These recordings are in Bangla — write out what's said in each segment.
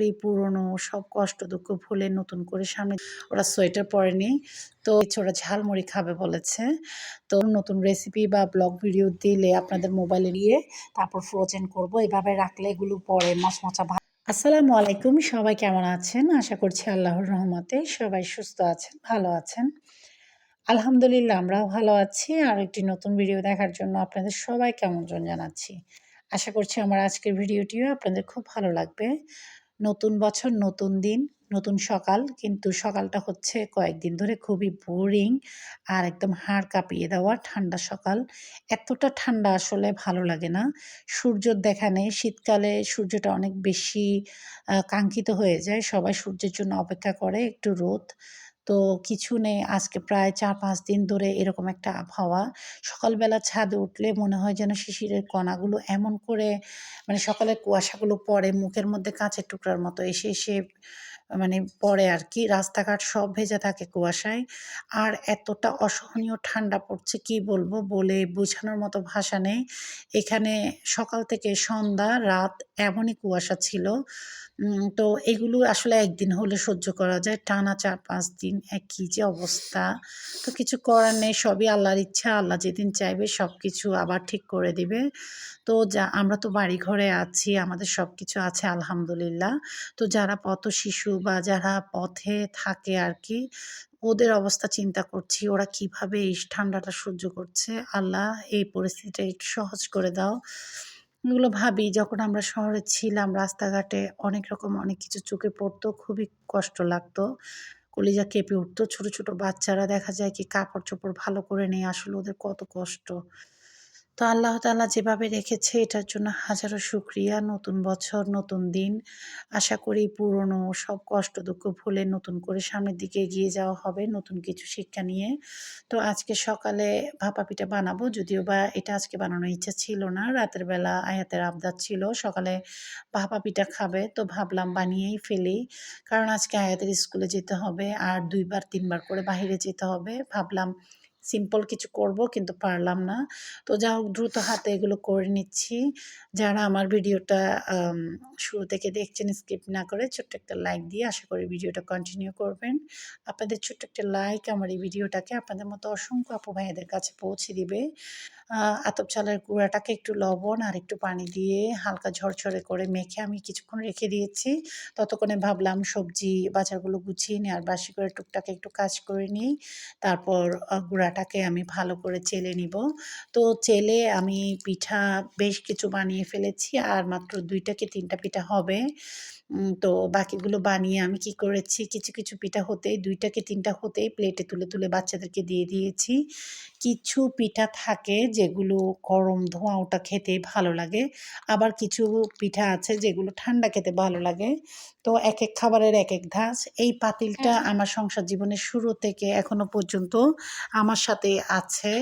এই পুরনো সব কষ্ট দুঃখ ভুলে নতুন করে সামনে ওরা সোয়েটার পরেনি। তো ওরা ঝালমুড়ি খাবে বলেছে। তো নতুন রেসিপি বা ব্লগ ভিডিও দিলে আপনাদের মোবাইলে নিয়ে তারপর ফ্রোজেন করব। এভাবে রাখলে এগুলো পরে মচমচা আসসালামু আলাইকুম। সবাই কেমন আছেন? আশা করছি আল্লাহর রহমতে সবাই সুস্থ আছেন, ভালো আছেন। আলহামদুলিল্লাহ আমরাও ভালো আছি। আর একটি নতুন ভিডিও দেখার জন্য আপনাদের সবাইকে আমন্ত্রণ জানাচ্ছি। আশা করছি আমার আজকের ভিডিওটিও আপনাদের খুব ভালো লাগবে। নতুন বছর, নতুন দিন, নতুন সকাল। কিন্তু সকালটা হচ্ছে কয়েকদিন ধরে খুবই বোরিং আর একদম হাড় কাঁপিয়ে দেওয়া ঠান্ডা সকাল। এতটা ঠান্ডা আসলে ভালো লাগে না। সূর্যর দেখা নেই। শীতকালে সূর্যটা অনেক বেশি কাঙ্ক্ষিত হয়ে যায়। সবাই সূর্যের জন্য অপেক্ষা করে, একটু রোদ। তো কিছু নেই। আজকে প্রায় ৪-৫ দিন ধরে এরকম একটা আবহাওয়া। সকালবেলা ছাদে উঠলে মনে হয় যেন শিশিরের কণাগুলো এমন করে মানে সকালের কুয়াশাগুলো পড়ে মুখের মধ্যে কাঁচের টুকরার মতো এসে মানে পড়ে আরকি। রাস্তাঘাট সব ভেজা থাকে কুয়াশায়। আর এতটা অসহনীয় ঠান্ডা পড়ছে কি বলবো? বলে বোঝানোর মতো ভাষা নেই। এখানে সকাল থেকে সন্ধ্যা, রাত এমনই কুয়াশা ছিল। তো এগুলো আসলে একদিন হলে সহ্য করা যায়। টানা ৪-৫ দিন কি যে অবস্থা! তো কিছু করার নেই। সবই আল্লাহর ইচ্ছা। আল্লাহ যেদিন চাইবে সবকিছু আবার ঠিক করে দিবে। তো আমরা তো বাড়িঘরে আছি, আমাদের সবকিছু আছে আলহামদুলিল্লাহ। তো যারা পথশিশু বা যারা পথে থাকে আরকি, ওদের অবস্থা চিন্তা করছি। ওরা কিভাবে এই ঠান্ডাটা সহ্য করছে। আল্লাহ এই পরিস্থিতিটা একটু সহজ করে দাও। এগুলো ভাবি যখন আমরা শহরে ছিলাম রাস্তাঘাটে অনেক রকম অনেক কিছু চোখে পড়তো, খুবই কষ্ট লাগতো। কলিজা কেঁপে উঠতো। ছোট, ছোট বাচ্চারা দেখা যায় কি কাপড়-চোপড় ভালো করে নেই। আসলে ওদের কত কষ্ট। তো আল্লাহ তাআলা যেভাবে রেখেছে এটার জন্য হাজারো শুকরিয়া। নতুন বছর, নতুন দিন। আশা করি পুরনো সব কষ্ট দুঃখ ভুলে নতুন করে সামনের দিকে এগিয়ে যাওয়া হবে, নতুন কিছু শিক্ষা নিয়ে। তো আজকে সকালে ভাপা পিঠা বানাবো। যদিও বা এটা আজকে বানানোর ইচ্ছা ছিল না। রাতের বেলা আয়াতের আবদার ছিল। সকালে ভাপা পিঠা খাবে। তো ভাবলাম বানিয়েই ফেলি। কারণ আজকে আয়াতের স্কুলে যেতে হবে। আর ২ বার ৩ বার করে বাহিরে যেতে হবে। ভাবলাম সিম্পল কিছু করব কিন্তু পারলাম না। তো যা হোক দ্রুত হাতে এগুলো করে নিচ্ছি। যারা আমার ভিডিওটা আম শুরু থেকে দেখছেন স্কিপ না করে ছোট্ট একটা লাইক দিয়ে আশা করি ভিডিওটা কন্টিনিউ করবেন। আপনাদের ছোট্ট একটা লাইক আমার এই ভিডিওটাকে আপনাদের মতো অসংখ্য আপু ভাইয়াদের কাছে পৌঁছে দিবে। আতপ চালের গুঁড়াটাকে একটু লবণ আর একটু পানি দিয়ে হালকা ঝরঝরে করে মেখে আমি কিছুক্ষণ রেখে দিয়েছি। ততক্ষণে ভাবলাম সবজি বাজারগুলো গুছিয়ে নিই আর বাসি করে টুকটাক একটু কাজ করে নিই। তারপর গুঁড়াটাকে আমি ভালো করে চেলে নিব। তো চেলে আমি পিঠা বেশ কিছু বানিয়ে ফেলেছি। আর মাত্র ২ টা কি ৩ টা পিঠা হবে। তো বাকিগুলো বানিয়ে আমি কি করেছি কিছু, কিছু পিঠা হতেই ২ টা কি ৩ টা হতেই প্লেটে তুলে, তুলে বাচ্চাদেরকে দিয়ে দিয়েছি। কিছু পিঠা থাকে যেগুলো গরম ধোঁয়া ওটা খেতে ভালো লাগে। আবার কিছু পিঠা আছে যেগুলো ঠান্ডা খেতে ভালো লাগে। তো একেক খাবারের একেক ধাঁচ। এই পাতিলটা আমার সংসার জীবনের শুরু থেকে এখনো পর্যন্ত আমার সাথেই আছে।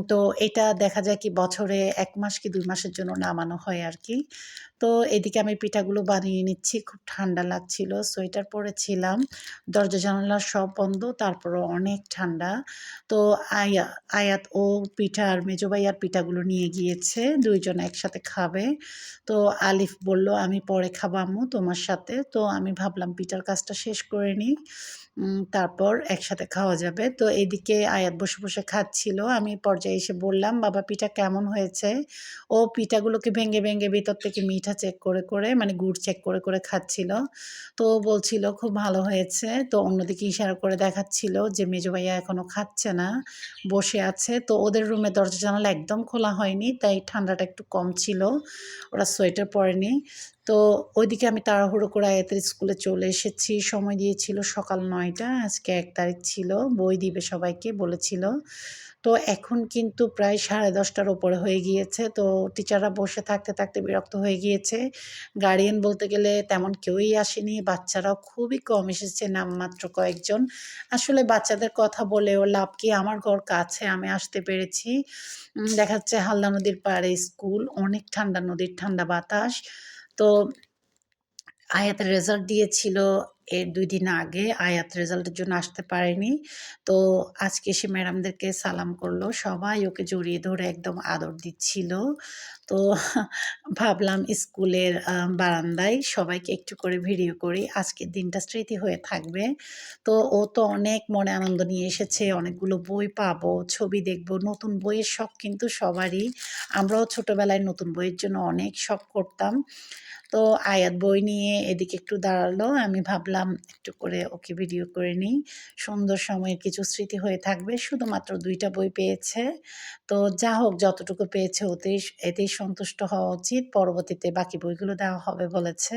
তো এটা দেখা যায় কি বছরে ১ মাস কি ২ মাসের জন্য নামানো হয় আরকি। তো এদিকে আমি পিঠাগুলো বানিয়ে নিচ্ছি। খুব ঠান্ডা লাগছিল। সোয়েটার পরেছিলাম। দরজা জানালা সব বন্ধ। তারপরও অনেক ঠান্ডা। তো আয়াত ও পিঠা আর মেজো ভাইয়ার পিঠাগুলো নিয়ে গিয়েছে। ২ জন একসাথে খাবে। তো আলিফ বলল, "আমি পরে খাবো আম্মু তোমার সাথে।" তো আমি ভাবলাম পিঠার কাজটা শেষ করে নিই। তারপর একসাথে খাওয়া যাবে। তো এদিকে আয়াত বসে, বসে খাচ্ছিল। আমি পর্যায়ে এসে বললাম, "বাবা পিঠা কেমন হয়েছে?" ও পিঠাগুলোকে ভেঙে, ভেঙে ভিতর থেকে মিঠা চেক করে, করে মানে গুড় চেক করে, করে খাচ্ছিল। তো ও বলছিল, "খুব ভালো হয়েছে।" তো অন্যদিকে ইশারা করে দেখাচ্ছিল যে মেজো ভাইয়া এখনো খাচ্ছে না, বসে আছে। তো ওদের রুমের দরজা জানালা একদম খোলা হয়নি, তাই ঠান্ডাটা একটু কম ছিল। ওরা সোয়েটার পরেনি। তো ওইদিকে আমি তাড়াহুড়ো করে আয়াতের স্কুলে চলে এসেছি। সময় দিয়েছিল সকাল ৯ টা। আজকে ১ তারিখ ছিল। বই দিবে সবাইকে বলেছিল। তো এখন কিন্তু প্রায় ১০:৩০ টার উপরে হয়ে গিয়েছে। তো টিচাররা বসে থাকতে, থাকতে বিরক্ত হয়ে গিয়েছে। গার্ডিয়ান বলতে গেলে তেমন কেউই আসেনি। বাচ্চারাও খুবই কম এসেছে, নামমাত্র কয়েকজন। আসলে বাচ্চাদের কথা বলেও লাভ কি? আমার ঘর কাছে, আমি আসতে পেরেছি। দেখা যাচ্ছে হালদা নদীর পাড়ে স্কুল। অনেক ঠান্ডা, নদীর ঠান্ডা বাতাস। তো আয়াতের রেজাল্ট দিয়েছিল এর ২ দিন আগে আয়াত রেজাল্টের জন্য আসতে পারেনি। তো আজকে এসে ম্যাডামদেরকে সালাম করলো। সবাই ওকে জড়িয়ে ধরে একদম আদর দিচ্ছিল। তো ভাবলাম স্কুলের বারান্দায় সবাইকে একটু করে ভিডিও করি। আজকের দিনটা স্মৃতি হয়ে থাকবে। তো ও তো অনেক মনে আনন্দ নিয়ে এসেছে। অনেকগুলো বই পাবো, ছবি দেখব। নতুন বইয়ের শখ কিন্তু সবারই। আমরাও ছোটবেলায় নতুন বইয়ের জন্য অনেক শখ করতাম। তো আয়াত বই নিয়ে এদিকে একটু দাঁড়ালো। আমি ভাবলাম একটু করে ওকে ভিডিও করে নিই। সুন্দর সময়ের কিছু স্মৃতি হয়ে থাকবে। শুধুমাত্র ২ টা বই পেয়েছে। তো যা হোক যতটুকু পেয়েছে এতেই সন্তুষ্ট হওয়া উচিত। পরবর্তীতে বাকি বইগুলো দেওয়া হবে বলেছে।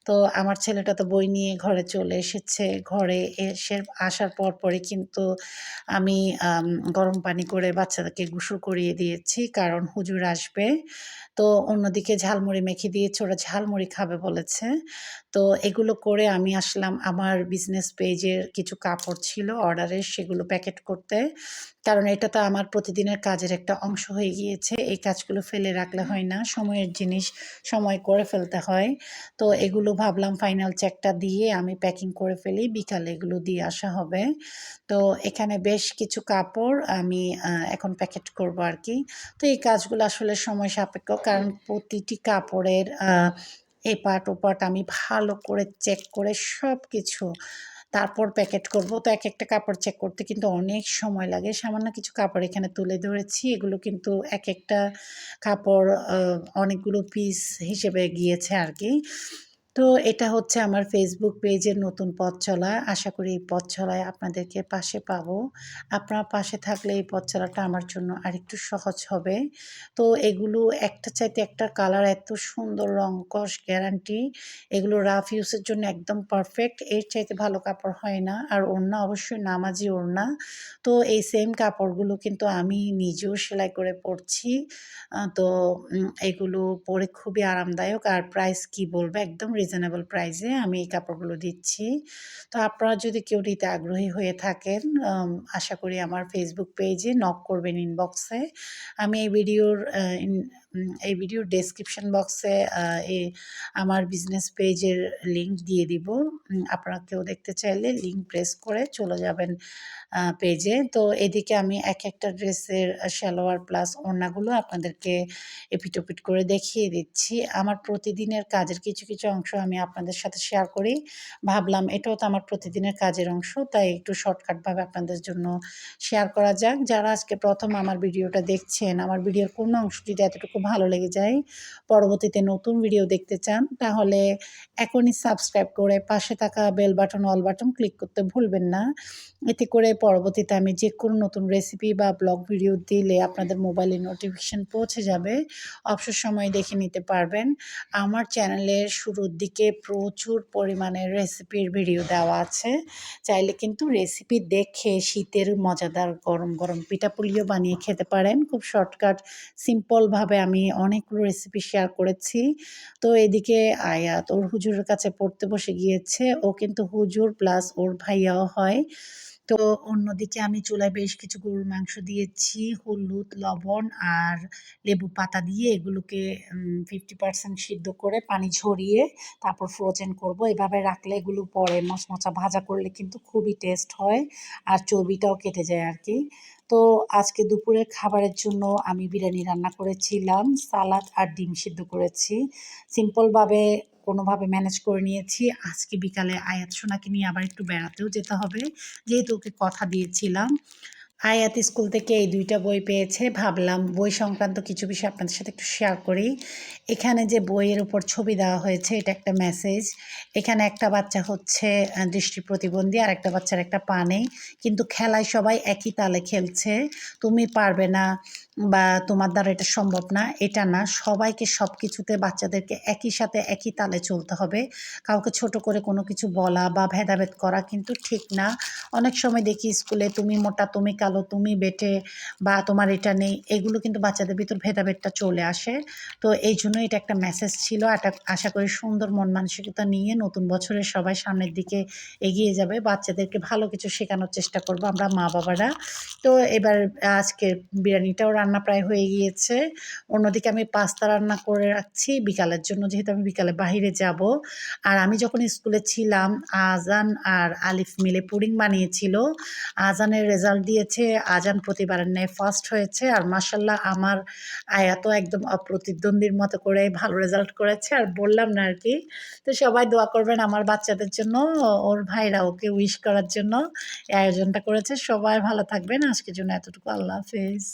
তো আমার ছেলেটা তো বই নিয়ে ঘরে চলে এসেছে। ঘরে আসার পরপরই কিন্তু আমি গরম পানি করে বাচ্চাদেরকে গোসল করিয়ে দিয়েছি। কারণ হুজুর আসবে। তো অন্যদিকে ঝালমুড়ি মেখে দিয়েছি, ওরা ঝালমুড়ি খাবে বলেছে। তো এগুলো করে আমি আসলাম আমার বিজনেস পেজের কিছু কাপড় ছিল অর্ডারের, সেগুলো প্যাকেট করতে। কারণ এটা তো আমার প্রতিদিনের কাজের একটা অংশ হয়ে গিয়েছে। এই কাজগুলো ফেলে রাখলে হয় না। সময়ের জিনিস সময় করে ফেলতে হয়। তো এগুলো ভাবলাম ফাইনাল চেকটা দিয়ে আমি প্যাকিং করে ফেলি। বিকালে এগুলো দিয়ে আসা হবে। তো এখানে বেশ কিছু কাপড় আমি এখন প্যাকেট করব আরকি। তো এই কাজগুলো আসলে সময় সাপেক্ষ। কারণ প্রতিটি কাপড়ের এপাট-ওপাট আমি ভালো করে চেক করে সবকিছু তারপর প্যাকেট করব। তো একেকটা কাপড় চেক করতে কিন্তু অনেক সময় লাগে। সামান্য কিছু কাপড় এখানে তুলে ধরেছি। এগুলো কিন্তু একেকটা কাপড় অনেকগুলো পিস হিসেবে গিয়েছে আরকি। তো এটা হচ্ছে আমার ফেসবুক পেজের নতুন পথ চলা। আশা করি এই পথ চলায় আপনাদেরকে পাশে পাবো। আপনারা পাশে থাকলে এই পথ চলাটা আমার জন্য আরেকটু সহজ হবে। তো এগুলো একটা চাইতে একটা কালার এত সুন্দর, রং, কস, গ্যারান্টি। এগুলো রাফ ইউজের জন্য একদম পারফেক্ট। এর চাইতে ভালো কাপড় হয় না। আর ওড়না অবশ্যই নামাজি ওড়না। তো এই সেম কাপড়গুলো কিন্তু আমি নিজেও সেলাই করে পরছি। তো এগুলো পরে খুবই আরামদায়ক। আর প্রাইস কি বলবো? একদম রিজনেবল প্রাইসে আমি এই কাপড়গুলো দিচ্ছি। তো আপনারা যদি কেউ নিতে আগ্রহী হয়ে থাকেন, আশা করি আমার ফেসবুক পেজে নক করবেন ইনবক্সে। আমি এই ভিডিওর ডেসক্রিপশন বক্সে এ আমার বিজনেস পেজের লিংক দিয়ে দিব। আপনারা কেউ দেখতে চাইলে লিংক প্রেস করে চলে যাবেন পেজে। তো এদিকে আমি একটা ড্রেসের সালোয়ার প্লাস ওড়নাগুলো আপনাদেরকে এপিট-ওপিট করে দেখিয়ে দিচ্ছি। আমার প্রতিদিনের কাজের কিছু অংশ আমি আপনাদের সাথে শেয়ার করি। ভাবলাম এটাও তো আমার প্রতিদিনের কাজের অংশ। তাই একটু শর্টকাটভাবে আপনাদের জন্য শেয়ার করা যাক। যারা আজকে ১ম আমার ভিডিওটা দেখছেন, আমার ভিডিওর কোনো অংশ যদি এতটুকু ভালো লেগে যায়, পরবর্তীতে নতুন ভিডিও দেখতে চান, তাহলে এখনই সাবস্ক্রাইব করে পাশে থাকা bell button, all button click করতে ভুলবেন না। এতে করে পরবর্তীতে আমি যেকোনো নতুন রেসিপি বা ব্লগ ভিডিও দিলে আপনাদের মোবাইলে নোটিফিকেশন পৌঁছে যাবে। অবসর সময়ে দেখে নিতে পারবেন। আমার চ্যানেলের শুরুর দিকে প্রচুর পরিমাণে রেসিপির ভিডিও দেওয়া আছে। চাইলে কিন্তু রেসিপি দেখে শীতের মজাদার গরম, গরম পিঠাপুলিও বানিয়ে খেতে পারেন। খুব শর্টকাট সিম্পলভাবে আমি অনেকগুলো রেসিপি শেয়ার করেছি। তো এদিকে আয়াত ওর হুজুরের কাছে পড়তে বসে গিয়েছে। ও কিন্তু হুজুর প্লাস ওর ভাইয়াও হয়। তো অন্যদিকে আমি চুলায় বেশ কিছু গরুর মাংস দিয়েছি। হলুদ, লবণ আর লেবু পাতা দিয়ে এগুলোকে 50% সিদ্ধ করে পানি ঝরিয়ে তারপর ফ্রোজেন করব। এভাবে রাখলে এগুলো পরে মচমচা ভাজা করলে কিন্তু খুবই টেস্ট হয়। আর চর্বিটাও কেটে যায় আরকি। তো আজকে দুপুরের খাবারের জন্য আমি বিরিয়ানি রান্না করেছিলাম। সালাদ আর ডিম সিদ্ধ করেছি। সিম্পলভাবে কোনোভাবে ম্যানেজ করে নিয়েছি। আজকে বিকালে আয়াত সোনাকে নিয়ে আবার একটু বেড়াতেও যেতে হবে। যেহেতু ওকে কথা দিয়েছিলাম। আয়াত স্কুল থেকে এই ২ টা বই পেয়েছে। ভাবলাম বই সংক্রান্ত কিছু বিষয় আপনাদের সাথে একটু শেয়ার করি। এখানে যে বইয়ের উপর ছবি দেওয়া হয়েছে এটা একটা মেসেজ। এখানে একটা বাচ্চা হচ্ছে দৃষ্টি প্রতিবন্ধী, আরেকটা বাচ্চার একটা পা নেই। কিন্তু খেলায় সবাই একই তালে খেলছে। তুমি পারবে না বা তোমার দ্বারা এটা সম্ভব না, এটা না। সবাইকে সবকিছুতে বাচ্চাদেরকে একই সাথে একই তালে চলতে হবে। কাউকে ছোট করে কোনো কিছু বলা বা ভেদাভেদ করা কিন্তু ঠিক না। অনেক সময় দেখি স্কুলে তুমি মোটা, তুমি কালো চালো, তুমি বেটে বা তোমার এটা নেই, এগুলো কিন্তু বাচ্চাদের ভিতর ভেদাভেদটা চলে আসে। তো এইজন্য এটা একটা মেসেজ ছিল। এটা আশা করি সুন্দর মন মানসিকতা নিয়ে নতুন বছরে সবাই সামনের দিকে এগিয়ে যাবে। বাচ্চাদেরকে ভালো কিছু শেখানোর চেষ্টা করব আমরা মা-বাবারা। তো এবার আজকে বিরিয়ানিটাও রান্না প্রায় হয়ে গিয়েছে। অন্যদিকে আমি পাস্তা রান্না করে রাখছি বিকালের জন্য, যেহেতু আমি বিকালে বাহিরে যাব। আর আমি যখন স্কুলে ছিলাম, আজান আর আলিফ মিলে পুডিং বানিয়েছিল। আজানের রেজাল্ট দিয়েছে, আজান প্রতিবারের ন্যায় ফার্স্ট হয়েছে। আর মাশাআল্লাহ আমার আয়া তো একদম অপ্রতিদ্বন্দ্বীর মতো করে ভালো রেজাল্ট করেছে। আর বললাম না আরকি। তো সবাই দোয়া করবেন আমার বাচ্চাদের জন্য, ওর ভাইরা ওকে উইশ করার জন্য এই আয়োজনটা করেছে। সবাই ভালো থাকবেন। আজকের জন্য এতটুকু। আল্লাহ হাফেজ।